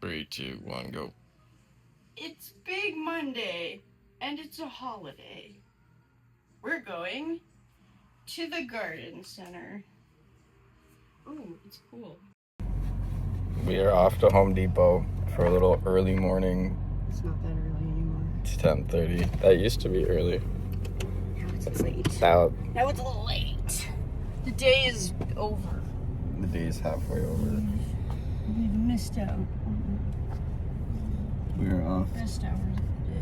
Three, two, one, go. It's Big Monday, and it's a holiday. We're going to the garden center. Ooh, it's cool. We are off to Home Depot for a little early morning. It's not that early anymore. It's 10:30. That used to be early. Now it's late. Now Now it's a little late. The day is over. the day is halfway over. We've missed out. We are off. Best hours of the day.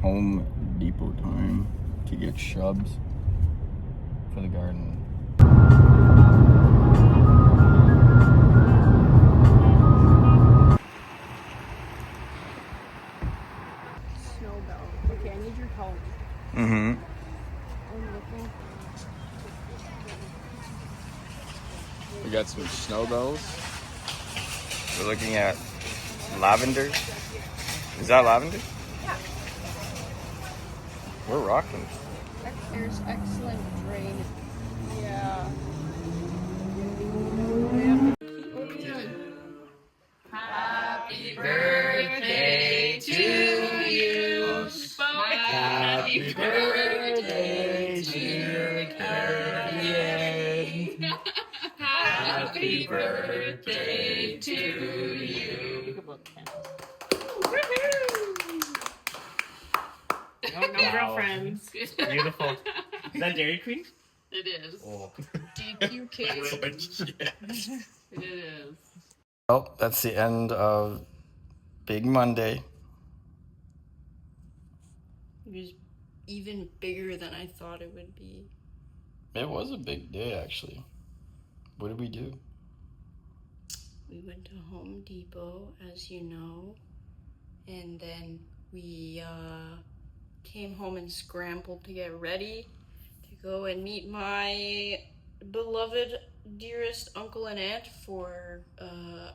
Home Depot time to get shrubs for the garden. Snowbell. Okay, I need your help. Mm-hmm. I'm looking. We got some snowbells. We're looking at lavender. Is that lavender? Yeah. We're rocking. There's excellent drain. Yeah. Happy birthday to you. Happy birthday to Carrie. Happy birthday to you. No girlfriends. Beautiful. Is that Dairy Queen? It is. Oh. DQ cake. It is. Well, that's the end of Big Monday. It was even bigger than I thought it would be. It was a big day, actually. What did we do? We went to Home Depot, as you know, and then we came home and scrambled to get ready to go and meet my beloved, dearest uncle and aunt for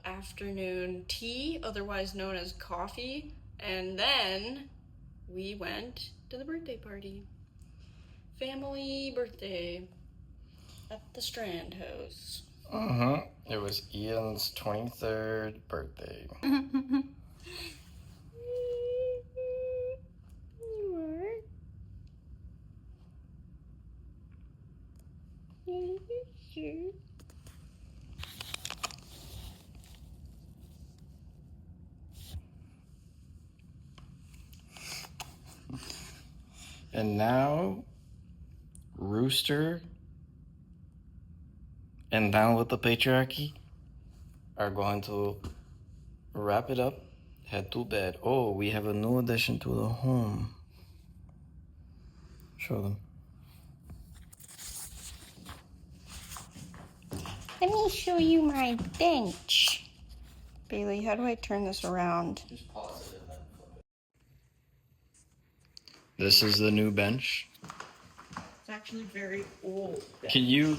afternoon tea, otherwise known as coffee, and then we went to the birthday party. Family birthday at the Strand House. Uh-huh. It was Ian's 23rd birthday. And now, Rooster and Down with the Patriarchy are going to wrap it up, head to bed. Oh, we have a new addition to the home. Show them. Let me show you my bench. Bailey, how do I turn this around? Just pause it and then flip it. This is the new bench. It's actually very old. Can you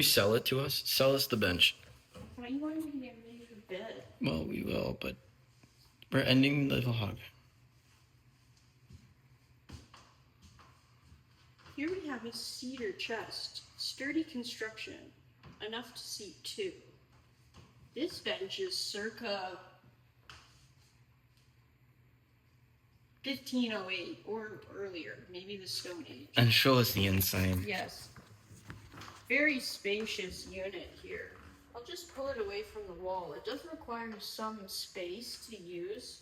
sell it to us? Sell us the bench. Why do you want me to get rid of the bed? Well, we will, but we're ending the vlog. Here we have a cedar chest, sturdy construction, enough to seat two. This bench is circa 1508 or earlier, maybe the Stone Age. And show us the inside. Yes. Very spacious unit here. I'll just pull it away from the wall. It does require some space to use.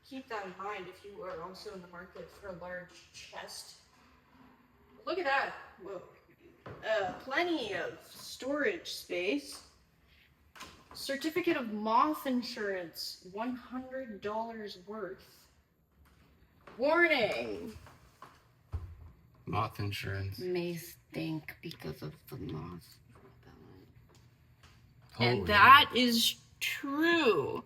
Keep that in mind if you are also in the market for a large chest. Look at that. Whoa. Plenty of storage space. Certificate of moth insurance, $100 worth. Warning. Moth insurance. May stink because of the moth. Oh, And really? that is true.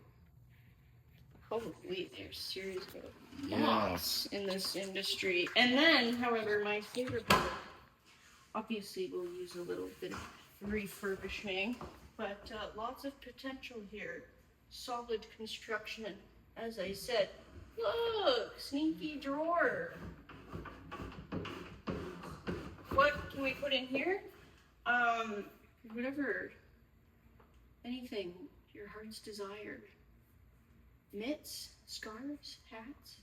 Holy, there's seriously moths in this industry. And then, however, my favorite part, obviously we'll use a little bit of refurbishing, but lots of potential here. Solid construction. As I said, look, sneaky drawer. What can we put in here? Whatever, anything your heart's desire. Mitts, scarves, hats.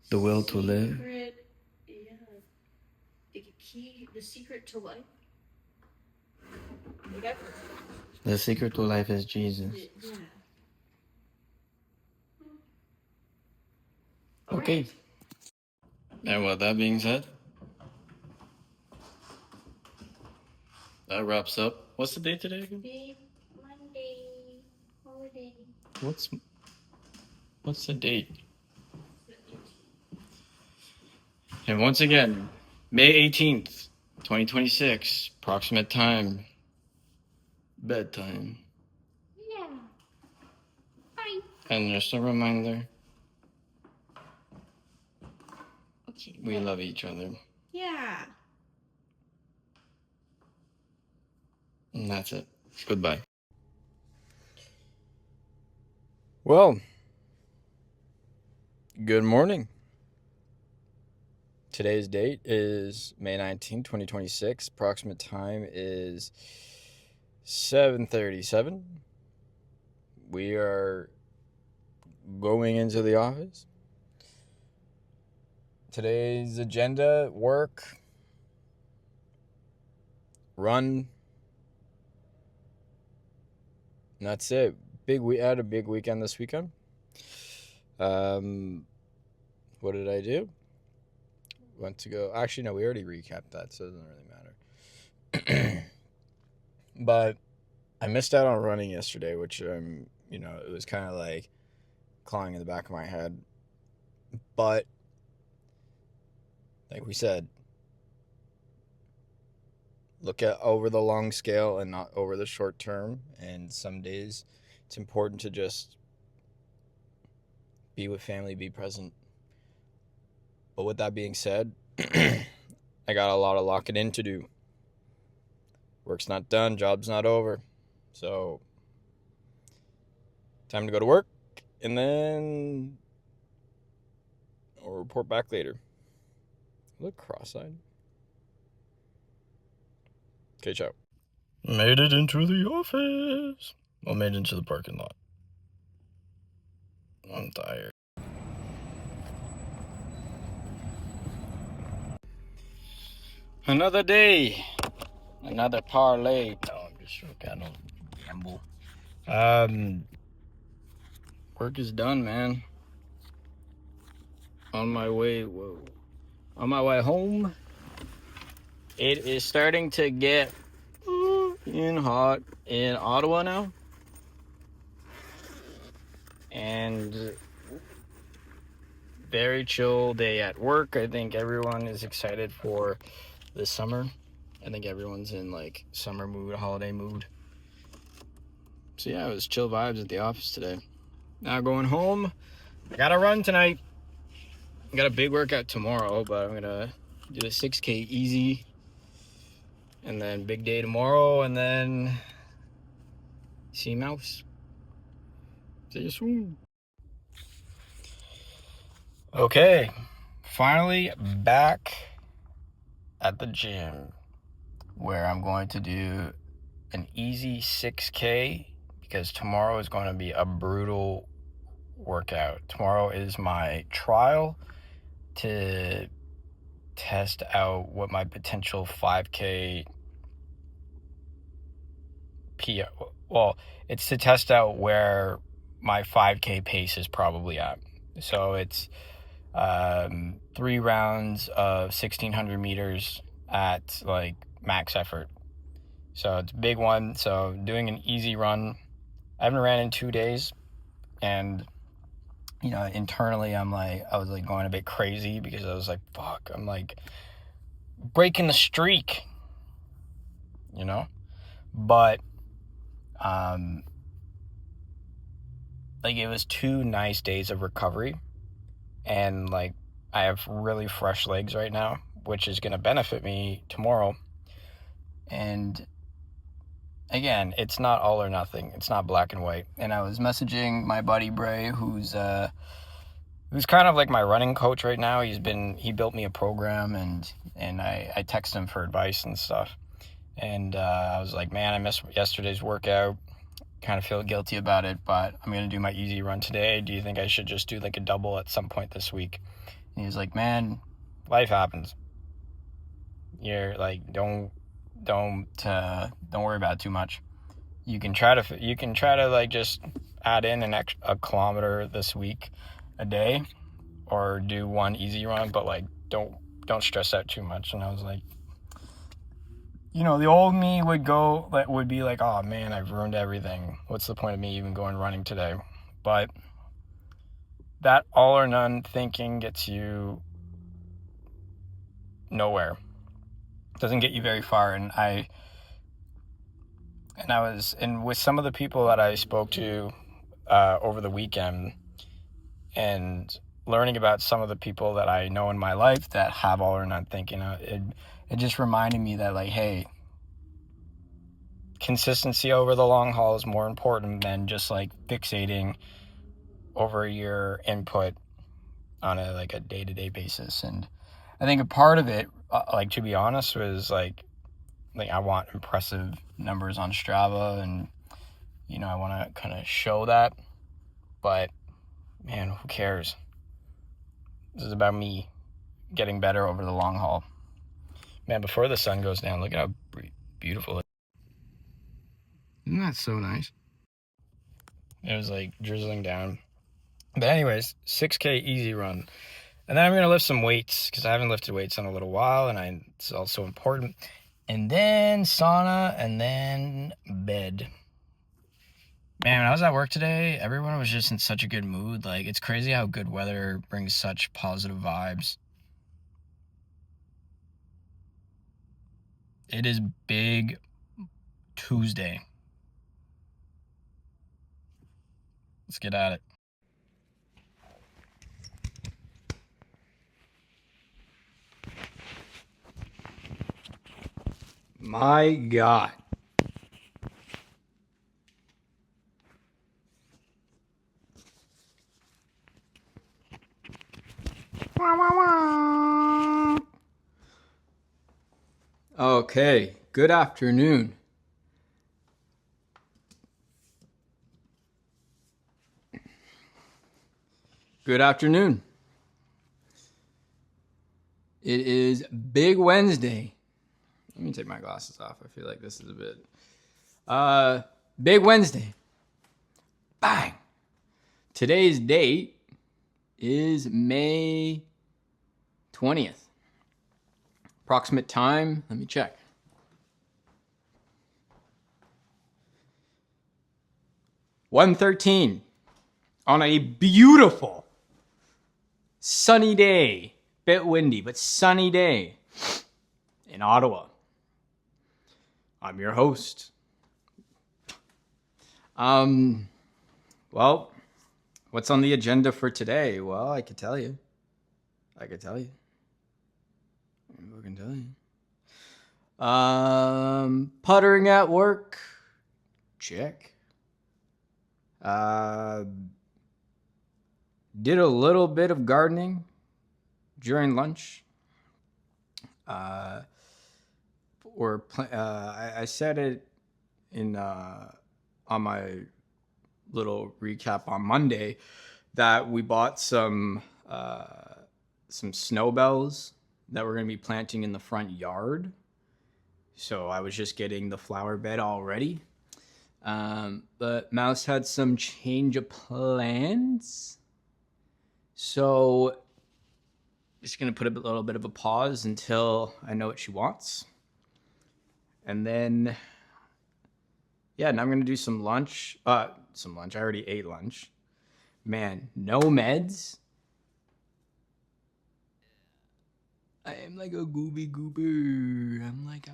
The will to live. Secret, yeah. The key, the secret to life. Okay. The secret to life is Jesus. Yeah. Okay. And with that being said, that wraps up. What's the date today again? Big Monday holiday. What's the date? And once again, May 18th, 2026, approximate time, bedtime. Yeah. Bye. And just a reminder, Okay. we love each other. Yeah. And that's it. Goodbye. Well, good morning. Today's date is May 19, 2026. Approximate time is 7:37. We are going into the office. Today's agenda: work, run. And that's it. We had a big weekend this weekend. What did I do? Went to go. Actually, no, we already recapped that, so it doesn't really matter. But I missed out on running yesterday, which it was kind of like clawing in the back of my head. But like we said, look at over the long scale and not over the short term. And some days it's important to just be with family, be present. But with that being said, I got a lot of locking in to do. Work's not done, job's not over. So, time to go to work, and then I'll report back later. Look cross-eyed. Okay, ciao. Made it into the office. Well, made it into the parking lot. I'm tired. Another day. Another parlay. No, I'm just joking. I don't gamble. Work is done, man. On my way home. It is starting to get hot in Ottawa now. And very chill day at work. I think everyone is excited for this summer. I think everyone's in like summer mood, holiday mood. So yeah, it was chill vibes at the office today. Now going home. I gotta run tonight. I got a big workout tomorrow, but I'm gonna do a 6K easy. And then big day tomorrow, and then see Mouse. See you soon. Okay, finally back at the gym, where I'm going to do an easy 6K, because tomorrow is going to be a brutal workout. Tomorrow is my trial to test out what my potential 5K it's to test out where my 5K pace is probably at. So it's 3 rounds of 1,600 meters at like max effort. So it's a big one. So doing an easy run. I haven't ran in 2 days, and internally I was like going a bit crazy, because I was like, fuck, I'm like breaking the streak, but like it was 2 nice days of recovery, and like I have really fresh legs right now, which is going to benefit me tomorrow. And again, it's not all or nothing. It's not black and white. And I was messaging my buddy Bray, who's kind of like my running coach right now. He built me a program, and I text him for advice and stuff. And I was like, man, I missed yesterday's workout. kind of feel guilty about it, but I'm going to do my easy run today. Do you think I should just do like a double at some point this week? And he's like, man, life happens. You're like, don't worry about it too much. You can try to like just add in a kilometer this week a day, or do one easy run, but like don't stress out too much. And I was like, the old me would be like, oh man, I've ruined everything. What's the point of me even going running today? But that all or none thinking gets you nowhere. It doesn't get you very far. And with some of the people that I spoke to over the weekend, and learning about some of the people that I know in my life that have all or none thinking, it just reminded me that, like, hey, consistency over the long haul is more important than just like fixating over your input on a day-to-day basis. And I think a part of it, to be honest, was like I want impressive numbers on Strava, and I want to kind of show that, but man, who cares? This is about me getting better over the long haul. Man, before the sun goes down, look at how beautiful it is. Isn't that so nice? It was like drizzling down. But anyways, 6K easy run. And then I'm going to lift some weights, because I haven't lifted weights in a little while, and it's also important. And then sauna, and then bed. Man, when I was at work today, everyone was just in such a good mood. Like, it's crazy how good weather brings such positive vibes. It is Big Tuesday. Let's get at it. My God. Okay, good afternoon. Good afternoon. It is Big Wednesday. Let me take my glasses off. I feel like this is a bit. Big Wednesday. Bang. Today's date is May 20th. Approximate time, let me check. 1:13 on a beautiful sunny day. Bit windy, but sunny day in Ottawa. I'm your host. Well, what's on the agenda for today? Well, I could tell you. I can tell you. Puttering at work. Check. Did a little bit of gardening during lunch. I said it in on my little recap on Monday that we bought some snowbells that we're going to be planting in the front yard. So I was just getting the flower bed all ready. But Mouse had some change of plans. So just going to put a little bit of a pause until I know what she wants. And then, yeah, now I'm going to do some lunch. I already ate lunch. Man, no meds. I am like a gooby goober. I'm like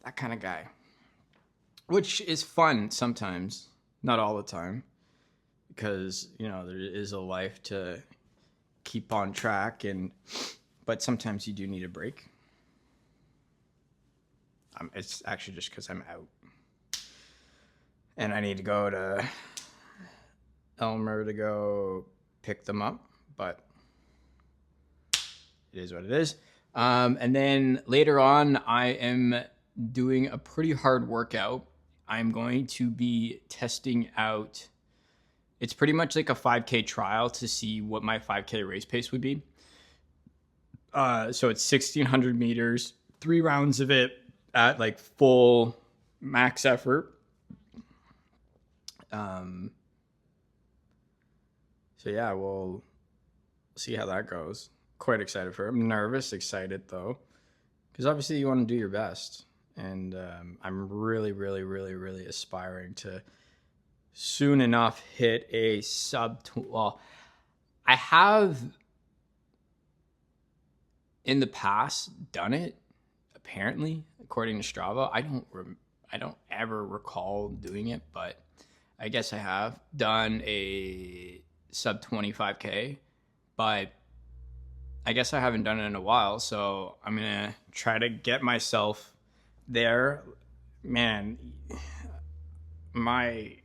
that kind of guy. Which is fun sometimes, not all the time. Because, there is a life to keep on track, but sometimes you do need a break. It's actually just because I'm out. And I need to go to Elmer to go pick them up, but it is what it is. And then later on, I am doing a pretty hard workout. I'm going to be testing out. It's pretty much like a 5K trial to see what my 5K race pace would be. So it's 1,600 meters, 3 rounds of it at like full max effort. So yeah, we'll see how that goes. Quite excited for it. I'm nervous, excited though, because obviously you want to do your best, and I'm really, really, really, really aspiring to soon enough hit a sub. Well, I have in the past done it. Apparently, according to Strava, I don't ever recall doing it, but I guess I have done a sub 25K, but I guess I haven't done it in a while, so I'm gonna try to get myself there. Man, my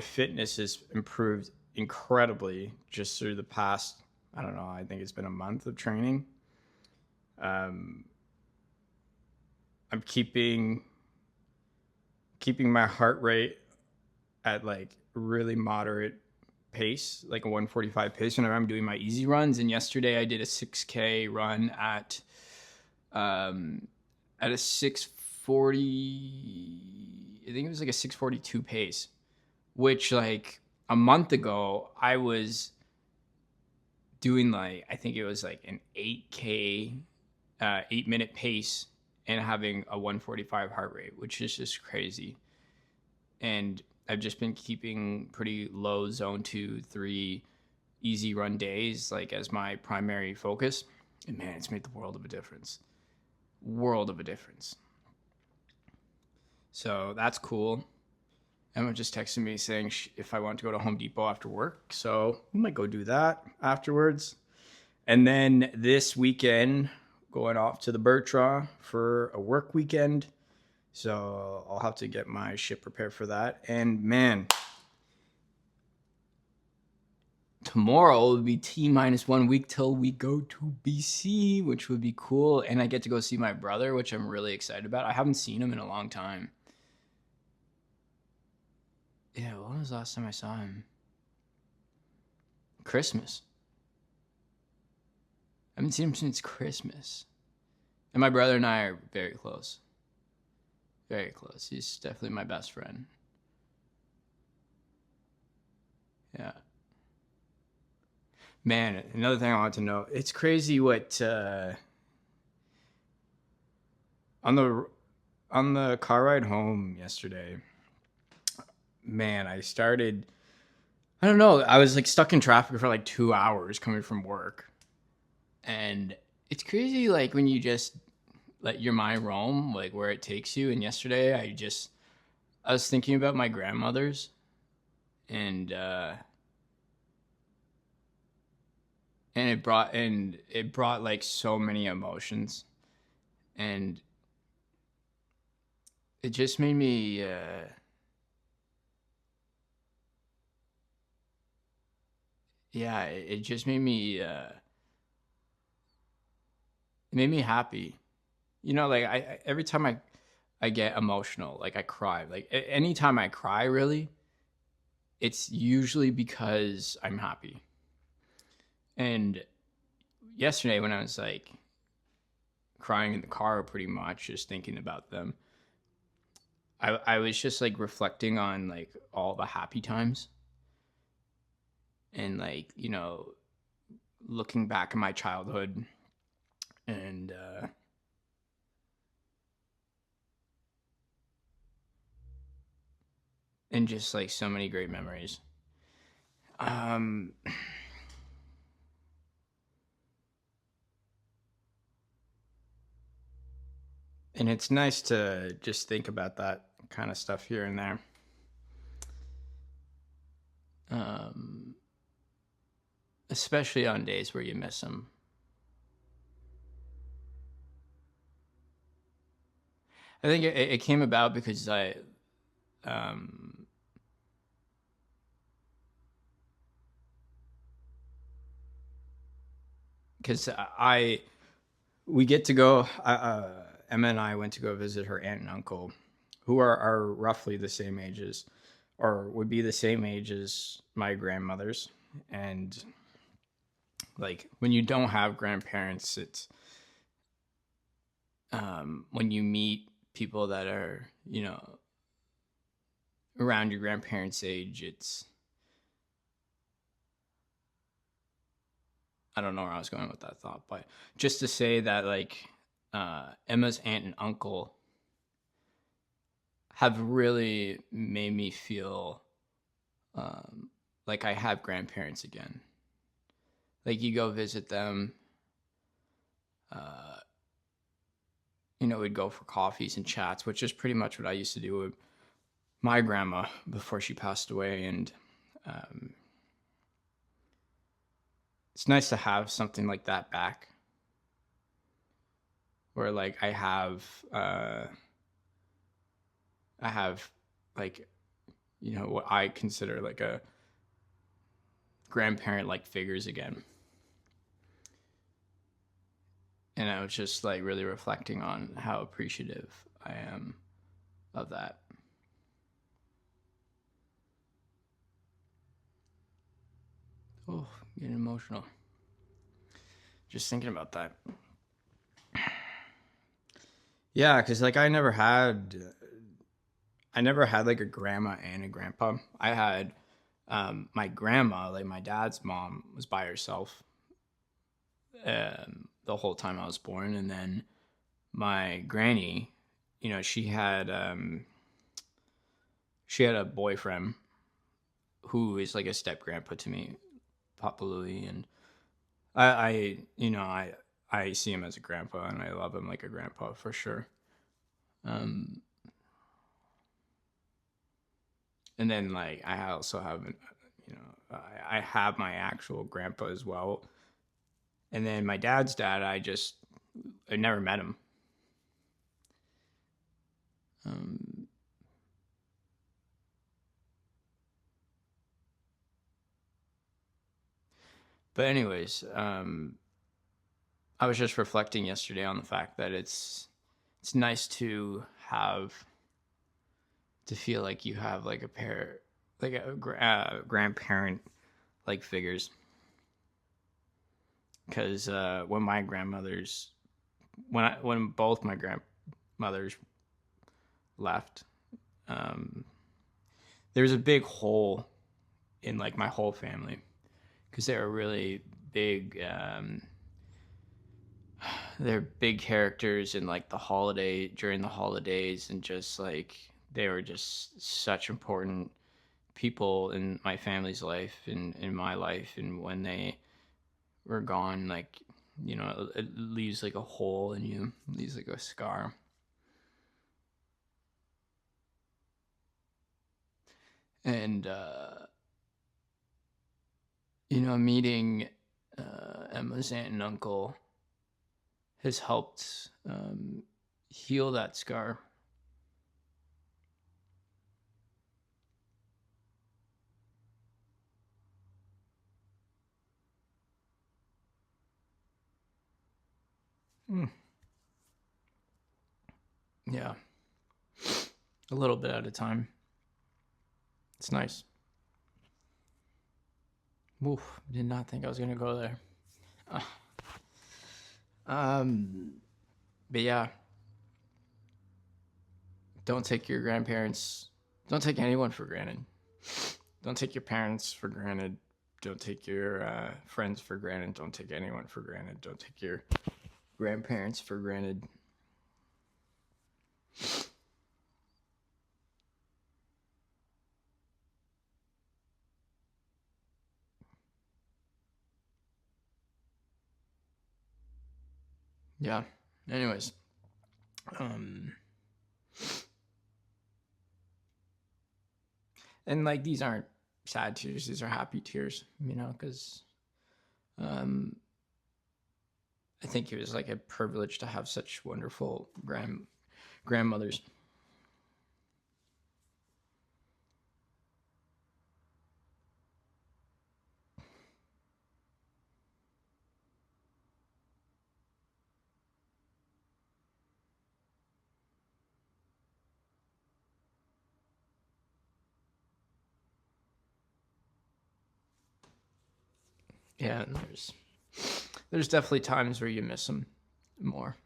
fitness has improved incredibly just through the past, I don't know, I think it's been a month of training. I'm keeping my heart rate at like really moderate pace, like a 145 pace whenever I'm doing my easy runs. And yesterday I did a 6K run at a 640, I think it was like a 642 pace, which like a month ago I was doing like, I think it was like an 8K, 8-minute pace and having a 145 heart rate, which is just crazy. And I've just been keeping pretty low zone 2, 3 easy run days like as my primary focus. And man, it's made the world of a difference. So that's cool. Emma just texted me saying if I want to go to Home Depot after work. So we might go do that afterwards. And then this weekend, going off to the Bertra for a work weekend. So I'll have to get my shit prepared for that. And man, tomorrow will be T-1 week till we go to BC, which would be cool. And I get to go see my brother, which I'm really excited about. I haven't seen him in a long time. Yeah, when was the last time I saw him? Christmas. I haven't seen him since Christmas. And my brother and I are very close. Very close. He's definitely my best friend. Yeah. Man, another thing I want to know. It's crazy what on the car ride home yesterday, man, I don't know, I was like stuck in traffic for like 2 hours coming from work. And it's crazy like when you just let your mind roam, like where it takes you. And yesterday I was thinking about my grandmothers, and it brought like so many emotions, and it just made me it just made me it made me happy. You know, like I every time I get emotional, like I cry. Like anytime I cry, really, it's usually because I'm happy. And yesterday when I was like crying in the car pretty much just thinking about them, I was just like reflecting on like all the happy times, and like, you know, looking back at my childhood, and just like so many great memories. And it's nice to just think about that kind of stuff here and there. Especially on days where you miss them. I think it came about because we get to go. Emma and I went to go visit her aunt and uncle, who are roughly the same ages, or would be the same age as my grandmothers. And like when you don't have grandparents, it's when you meet people that are, you know, around your grandparents' age, it's, I don't know where I was going with that thought, but just to say that like Emma's aunt and uncle have really made me feel like I have grandparents again. Like you go visit them, you know, we'd go for coffees and chats, which is pretty much what I used to do with my grandma before she passed away. And it's nice to have something like that back, where like I have like, you know, what I consider like a grandparent like figures again. And I was just like really reflecting on how appreciative I am of that. Oh, getting emotional. Just thinking about that. Yeah, because like I never had like a grandma and a grandpa. I had my grandma, like my dad's mom, was by herself the whole time I was born, and then my granny, you know, she had a boyfriend who is like a step grandpa to me, Papa Louie, and I you know I see him as a grandpa and I love him like a grandpa for sure. And then like I also have, you know, I have my actual grandpa as well. And then my dad's dad, I never met him. But anyways, I was just reflecting yesterday on the fact that it's nice to feel like you have like a pair, like a grandparent like figures. Because when both my grandmothers left, there was a big hole in like my whole family, because they were really big. They're big characters in like during the holidays, and just like they were just such important people in my family's life and in my life. And when they were gone, like, you know, it leaves like a hole in you, leaves like a scar. And you know, meeting Emma's aunt and uncle has helped heal that scar. Yeah. A little bit at a time. It's nice. Oof, did not think I was gonna go there. But yeah, don't take anyone for granted. Don't take your parents for granted. Don't take your friends for granted. Don't take anyone for granted. Don't take your grandparents for granted. Yeah. Anyways, and like these aren't sad tears; these are happy tears. You know, because I think it was like a privilege to have such wonderful grandmothers. yeah, and there's definitely times where you miss them more.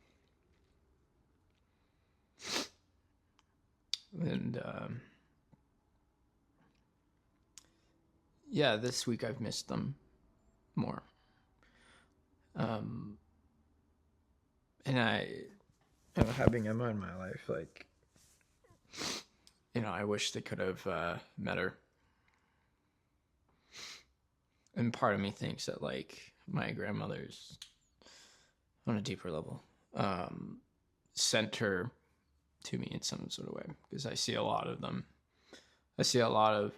And yeah, this week I've missed them more. And having Emma in my life, like, I wish they could have met her. And part of me thinks that, like, my grandmother's on a deeper level sent her to me in some sort of way, because I see a lot of them. I see a lot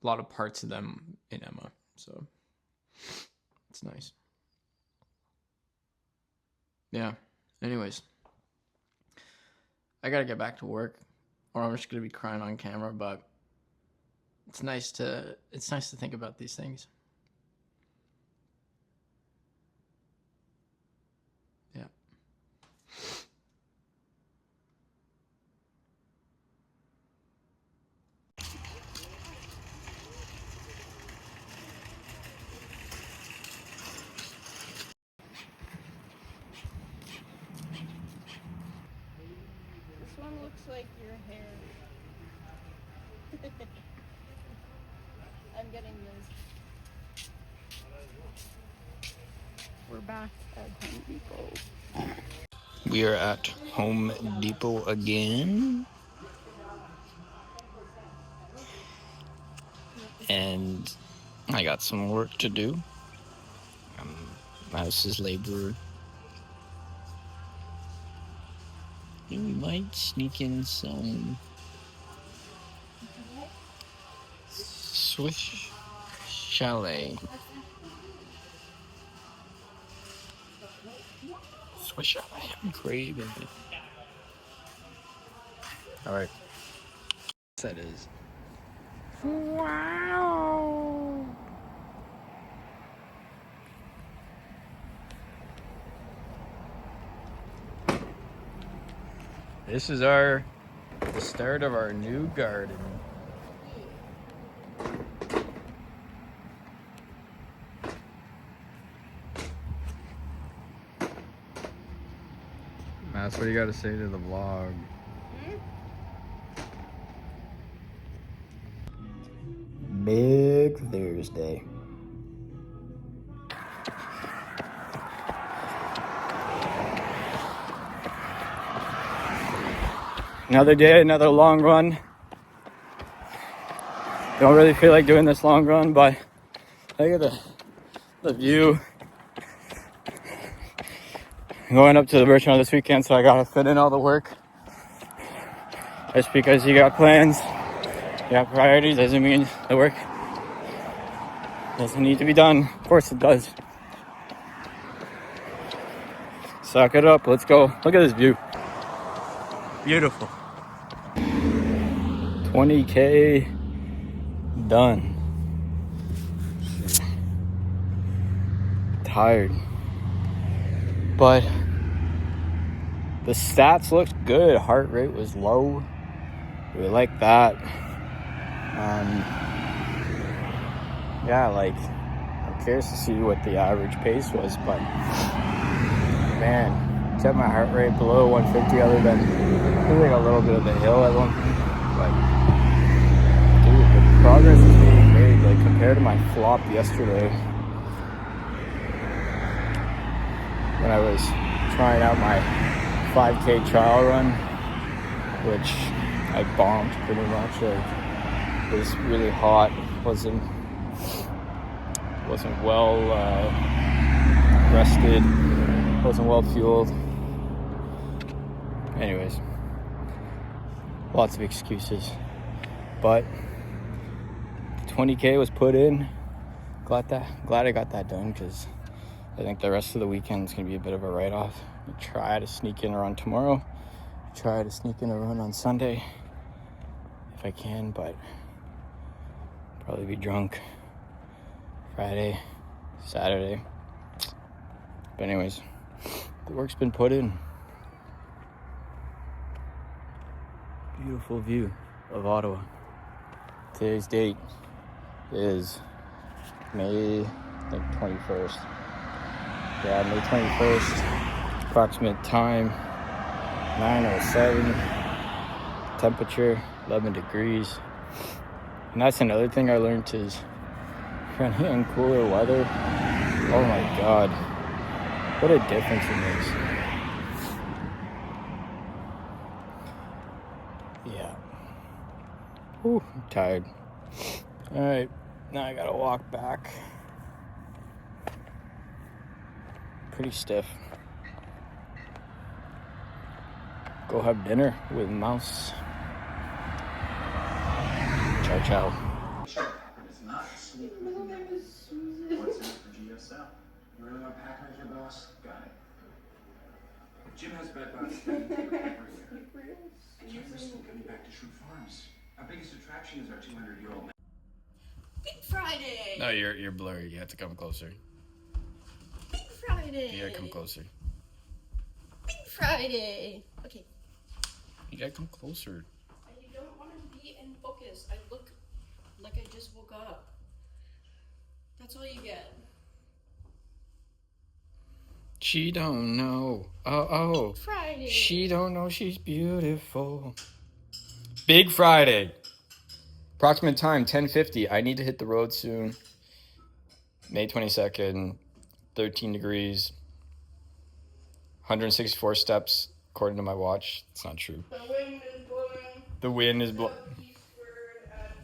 of parts of them in Emma, so it's nice. Yeah. Anyways, I gotta get back to work, or I'm just gonna be crying on camera. But it's nice to think about these things. Yeah. This one looks like your hair. I'm getting this. We're back at Home Depot. We are at Home Depot again. And I got some work to do. Mouse is labor. We might sneak in some Swiss Chalet. Swiss Chalet. I'm craving it. Alright. That is. Wow. This is the start of our new garden. That's what you got to say to the vlog. Big Thursday. Another day, another long run. Don't really feel like doing this long run, but look at the view. I'm going up to the Birchmount this weekend, so I gotta fit in all the work. Just because you got plans, you got priorities, doesn't mean the work doesn't need to be done. Of course it does. Suck it up, let's go. Look at this view. Beautiful. 20K done. Tired. But the stats looked good. Heart rate was low. We like that. Yeah, like, I'm curious to see what the average pace was, but man, kept my heart rate below 150 other than like a little bit of the hill at one point. But dude, the progress is being made, like, compared to my flop yesterday when I was trying out my 5K trial run, which I bombed pretty much. It was really hot, wasn't well rested, wasn't well fueled. Anyways, lots of excuses, but 20K was put in. Glad I got that done, because I think the rest of the weekend is going to be a bit of a write-off. I'll try to sneak in a run tomorrow. Try to sneak in a run on Sunday if I can, but probably be drunk Friday, Saturday. But anyways, the work's been put in. Beautiful view of Ottawa. Today's date is May, I think 21st. Yeah, May 21st. Approximate time 9:07. Temperature 11 degrees. And that's another thing I learned is running in cooler weather. Oh my God, what a difference it makes. Yeah. Whew, I'm tired. All right, now I gotta walk back. Pretty stiff. Go have dinner with Mouse. Ciao, ciao. It's nuts. What's in it for GSL? You really want to pack as your boss? Got it. Jim has bed bugs everywhere. I can't risk them coming back to Shrew Farms. Our biggest attraction is our 200-year-old man. Big Friday! No, you're blurry. You have to come closer. Big Friday! You gotta come closer. Big Friday! Okay. You gotta come closer. I don't want to be in focus. I look like I just woke up. That's all you get. She don't know. Oh. Big Friday! She don't know she's beautiful. Big Friday. Approximate time 10:50. I need to hit the road soon. May 22nd. 13 degrees. 164 steps according to my watch. It's not true. The wind is blowing. The wind is blowing. Eastward at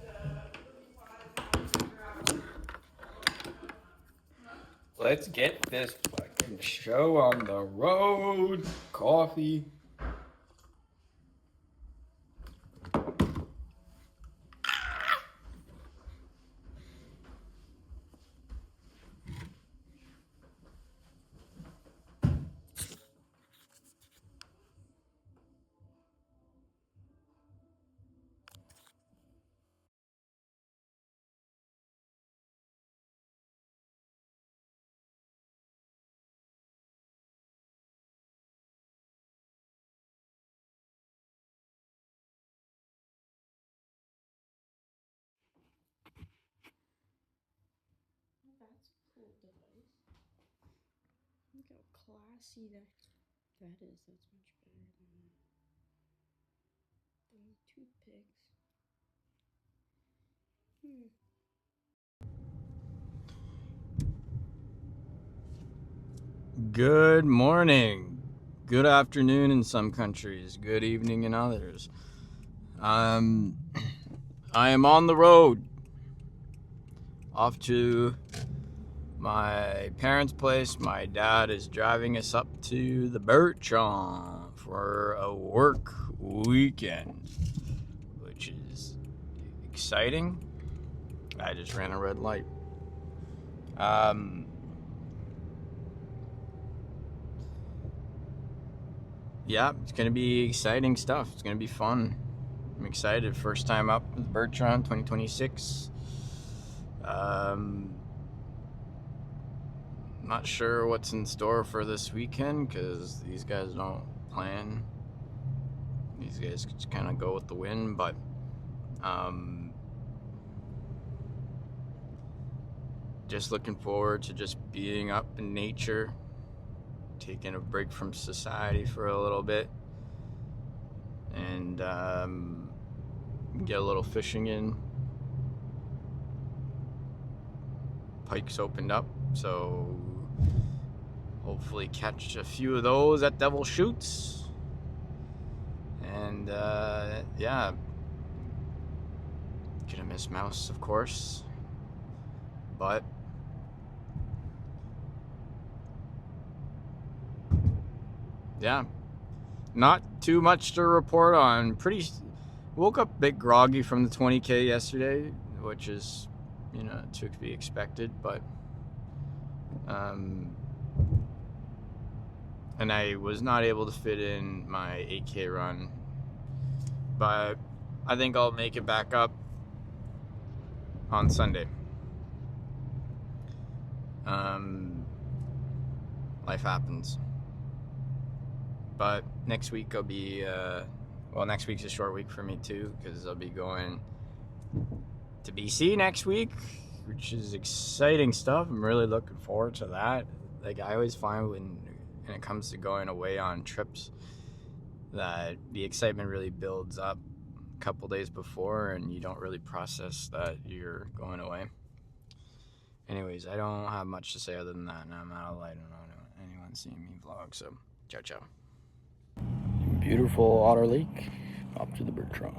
35 Let's get this fucking show on the road. Coffee. That's a cool device. Look how classy that is. That's much better than toothpicks. Good morning. Good afternoon in some countries. Good evening in others. I am on the road. Off to my parents' place. My dad is driving us up to the Bertrand for a work weekend, which is exciting. I just ran a red light. Yeah, it's going to be exciting stuff. It's going to be fun. I'm excited. First time up with Bertrand 2026. Not sure what's in store for this weekend because these guys don't plan. These guys just kind of go with the wind, but just looking forward to just being up in nature, taking a break from society for a little bit, and get a little fishing in. Pike's opened up, so hopefully catch a few of those at Devil Shoots. And yeah, gonna miss Mouse, of course, but yeah, not too much to report on. Woke up a bit groggy from the 20K yesterday, which is, you know, to be expected, but and I was not able to fit in my 8K run, but I think I'll make it back up on Sunday. Life happens. But next week I'll be, next week's a short week for me too, because I'll be going to BC next week, which is exciting stuff. I'm really looking forward to that. Like, I always find when it comes to going away on trips that the excitement really builds up a couple days before, and you don't really process that you're going away. Anyways, I don't have much to say other than that, and I'm out of light. I don't know anyone seeing me vlog, so ciao ciao. Beautiful Otter Lake, up to the Bertrand.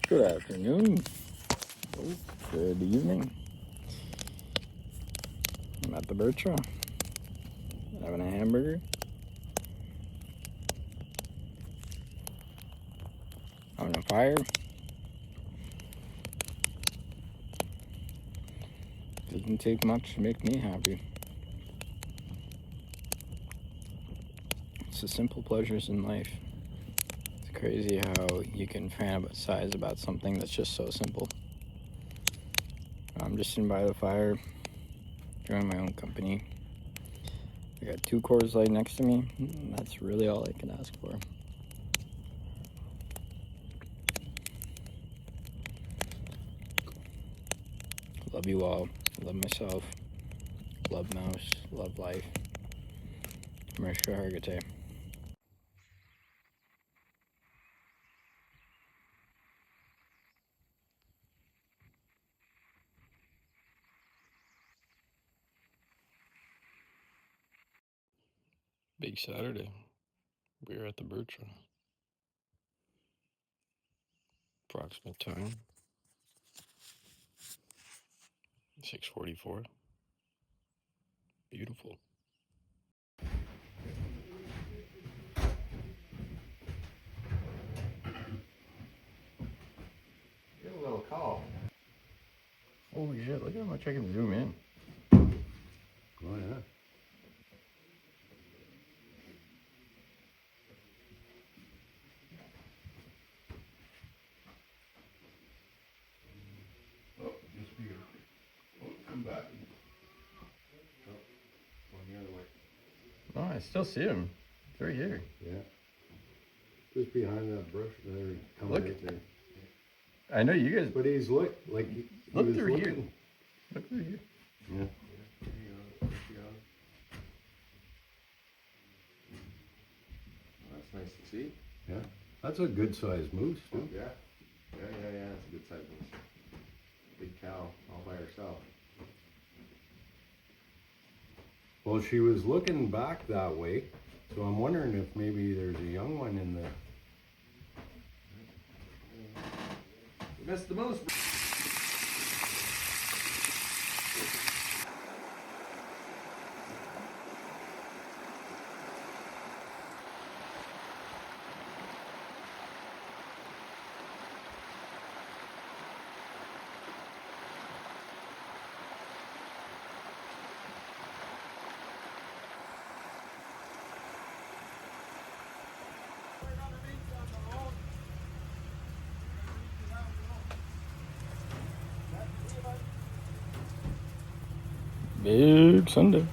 Good afternoon. Oh, good evening. I'm at the Bertrand, having a hamburger. Having a fire. Doesn't take much to make me happy. It's the simple pleasures in life. It's crazy how you can fantasize about something that's just so simple. I'm just sitting by the fire, enjoying my own company. I got 2 Coors Light next to me. That's really all I can ask for. Love you all. Love myself. Love Mouse. Love life. Mariska Hargitay. Big Saturday. We're at the Bertrand. Approximate time 6:44. Beautiful. Get a little call. Holy shit, look at how much I can zoom in. Oh, yeah. Oh, just be here. Oh, come back. Oh, going the other way. Oh, I still see him. It's right here. Yeah. Just behind that brush there. Coming Look. right there. I know you guys. But he's look like he Look was through here. looking. Look through here. Yeah. That's nice to see. Yeah. That's a good sized moose, Oh, too. yeah. Yeah. It's a good size moose. Big cow all by herself. Well, she was looking back that way, so I'm wondering if maybe there's a young one in the. We missed the moose. Big Sunday.